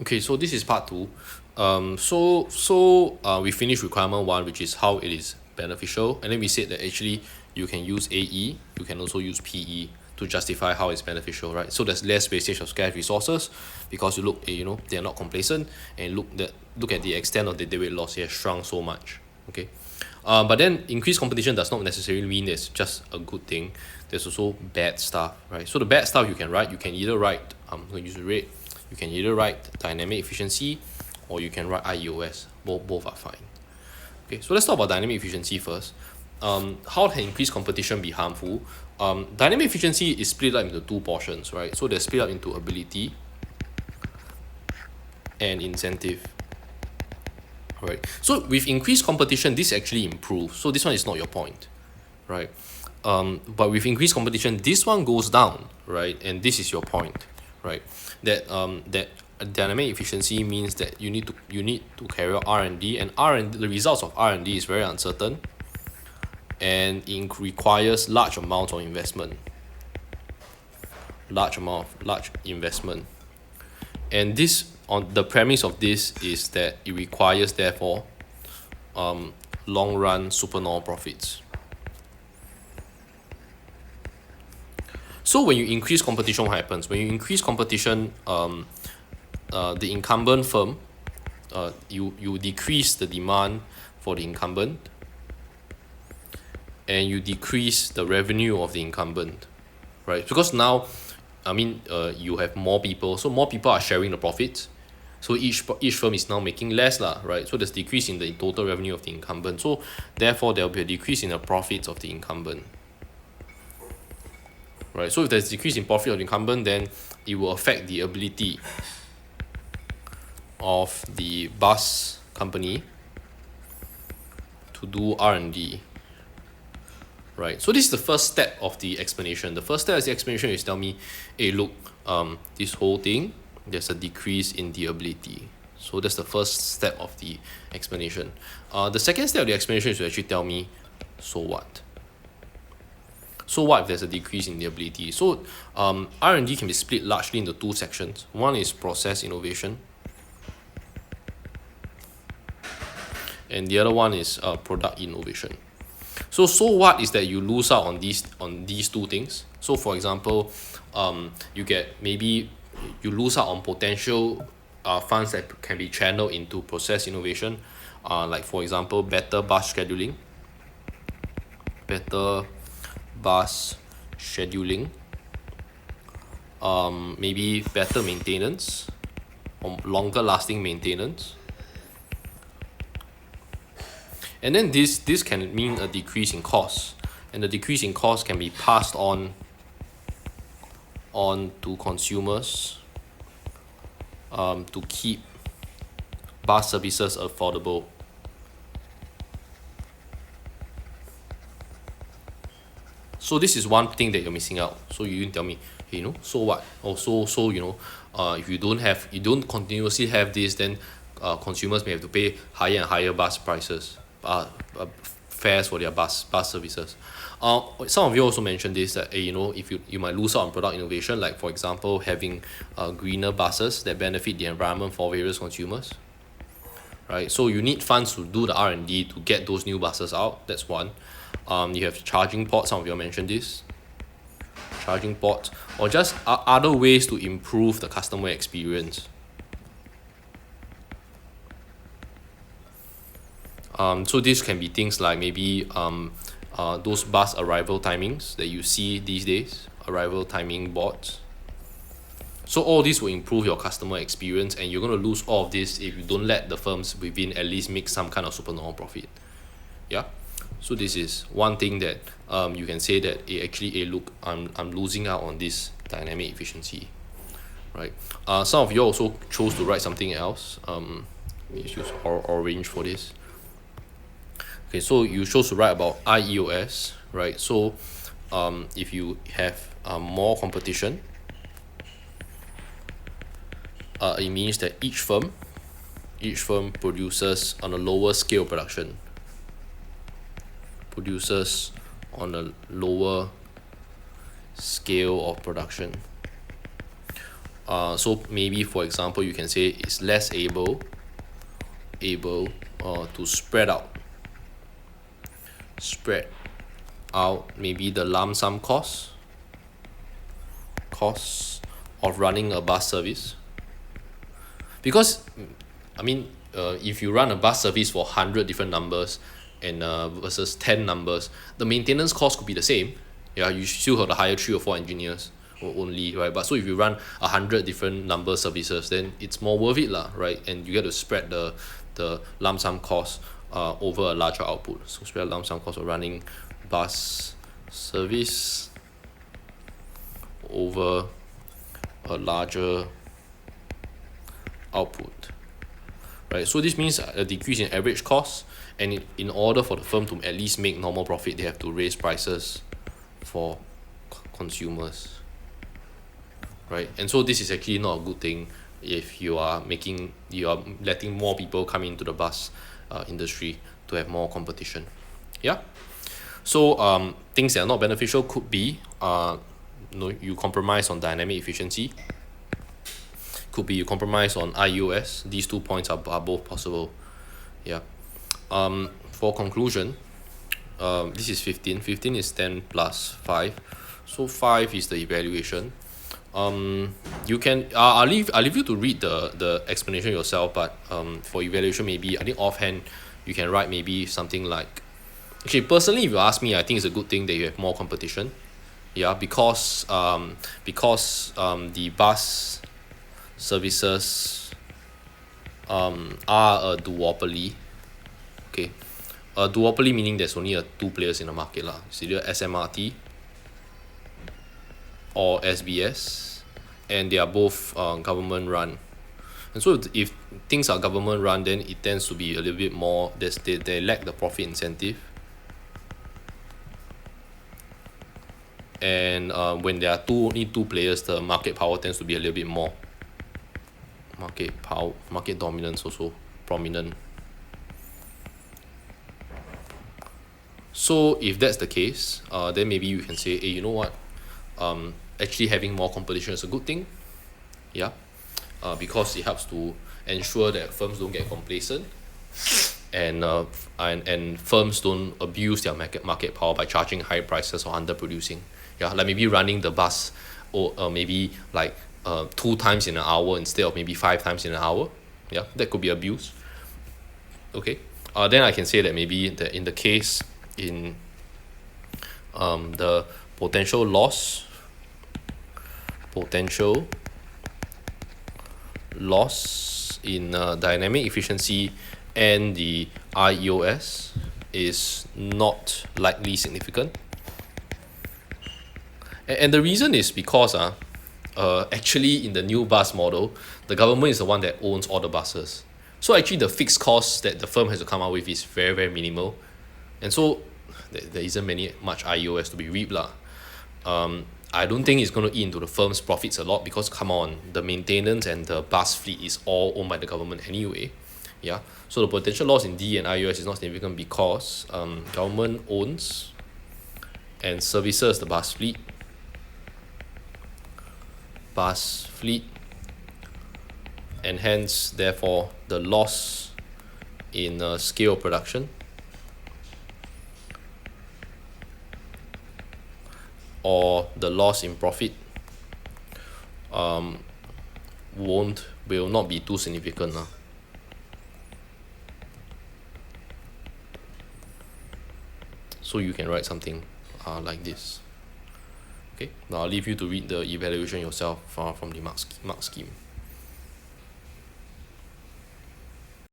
Okay, so this is part 2. We finished requirement 1, which is how it is beneficial, and then we said that actually you can use AE, you can also use PE to justify how it's beneficial, right? So there's less wastage of scarce resources because you look, they are not complacent, and look at the extent of the deadweight loss. It has shrunk so much. Okay, but then increased competition does not necessarily mean it's just a good thing. There's also bad stuff, right? So the bad stuff you can either write, I'm going to use the rate, you can either write dynamic efficiency or you can write IEOS. Both are fine. Okay, so let's talk about dynamic efficiency first. How can increased competition be harmful? Dynamic efficiency is split up into 2 portions, right? So they're split up into ability and incentive. Right. So with increased competition, this actually improves. So this one is not your point, right? But with increased competition, this one goes down, right? And this is your point, right? That dynamic efficiency means that you need to carry out R&D, and the results of R&D is very uncertain, and it requires large amounts of investment. Large investment, and this, on the premise of this, is that it requires therefore long run supernormal profits. So when you increase competition, what happens? When you increase competition, the incumbent firm, you decrease the demand for the incumbent, and you decrease the revenue of the incumbent, right? Because now, you have more people, so more people are sharing the profits. So each firm is now making less, right? So there's decrease in the total revenue of the incumbent. So therefore, there will be a decrease in the profits of the incumbent, right? So if there's decrease in profit of the incumbent, then it will affect the ability of the bus company to do R&D, right? So this is the first step of the explanation. The first step of the explanation is tell me, hey, look, this whole thing, there's a decrease in the ability. So that's the first step of the explanation. The second step of the explanation is to actually tell me, so what? So what if there's a decrease in the ability? So R&D can be split largely into 2 sections. One is process innovation, and the other one is product innovation. So what is that you lose out on these 2 things? So for example, you lose out on potential funds that can be channeled into process innovation, like for example, better bus scheduling, maybe better maintenance or longer lasting maintenance. And then this can mean a decrease in cost, and the decrease in cost can be passed on to consumers to keep bus services affordable. So this is one thing that you're missing out. So you didn't tell me, hey, so what? If you don't continuously have this, then consumers may have to pay higher and higher bus prices, fares for their bus services. Some of you also mentioned this, that if you might lose out on product innovation, like for example having greener buses that benefit the environment for various consumers, right? So you need funds to do the R&D to get those new buses out. That's one. You have charging ports. Some of you mentioned this, charging ports, or just other ways to improve the customer experience. So this can be things like maybe those bus arrival timings that you see these days, arrival timing boards. So all this will improve your customer experience, and you're going to lose all of this if you don't let the firms within at least make some kind of supernormal profit. Yeah. So this is one thing that you can say that look, I'm losing out on this dynamic efficiency, right? Some of you also chose to write something else. Let's use orange for this. Okay, so you chose to write about IEOS, right? So if you have more competition, it means that each firm produces on a lower scale production, produces on a lower scale of production. So maybe for example you can say it's less able to spread out maybe the lump sum costs of running a bus service. Because I mean, if you run a bus service for 100 different numbers and versus 10 numbers, the maintenance cost could be the same. Yeah, you still have to hire 3 or 4 engineers only, right? But so if you run 100 different number services, then it's more worth it lah, right? And you get to spread the lump sum cost over a larger output. So spread lump sum cost of running bus service over a larger output, right? So this means a decrease in average cost, and in order for the firm to at least make normal profit, they have to raise prices for consumers, right? And so this is actually not a good thing if you are letting more people come into the bus industry to have more competition. Yeah. So things that are not beneficial could be you compromise on dynamic efficiency. Could be you compromise on IUS. These 2 points are both possible. Yeah. For conclusion, this is 15. 15 is 10 plus 5. So 5 is the evaluation. You can I'll leave you to read the explanation yourself, but for evaluation maybe I think offhand you can write maybe something like, actually personally if you ask me, I think it's a good thing that you have more competition. Yeah, because the bus services are a duopoly. Okay, a duopoly meaning there's only 2 players in the market lah. It's either SMRT or SBS, and they are both government run. And so if things are government run, then it tends to be a little bit more, they lack the profit incentive. And when there are only 2 players, the market power tends to be a little bit more. Market dominance also prominent. So if that's the case, then maybe you can say, hey, you know what? Actually having more competition is a good thing. Yeah, because it helps to ensure that firms don't get complacent, and firms don't abuse their market power by charging high prices or underproducing. Yeah, like maybe running the bus or maybe like 2 times in an hour instead of maybe 5 times in an hour. Yeah, that could be abuse. Okay, then I can say that maybe in the case in the potential loss in dynamic efficiency and the IEOS is not likely significant. And the reason is because actually in the new bus model, the government is the one that owns all the buses. So actually the fixed costs that the firm has to come up with is very, very minimal. And so there isn't much IEOS to be reaped lah. I don't think it's going to eat into the firm's profits a lot, because come on, the maintenance and the bus fleet is all owned by the government anyway. Yeah, so the potential loss in D and IEOS is not significant because government owns and services the bus fleet, and hence therefore the loss in scale production or the loss in profit will not be too significant. So you can write something like this. Okay, now I'll leave you to read the evaluation yourself from the mark scheme.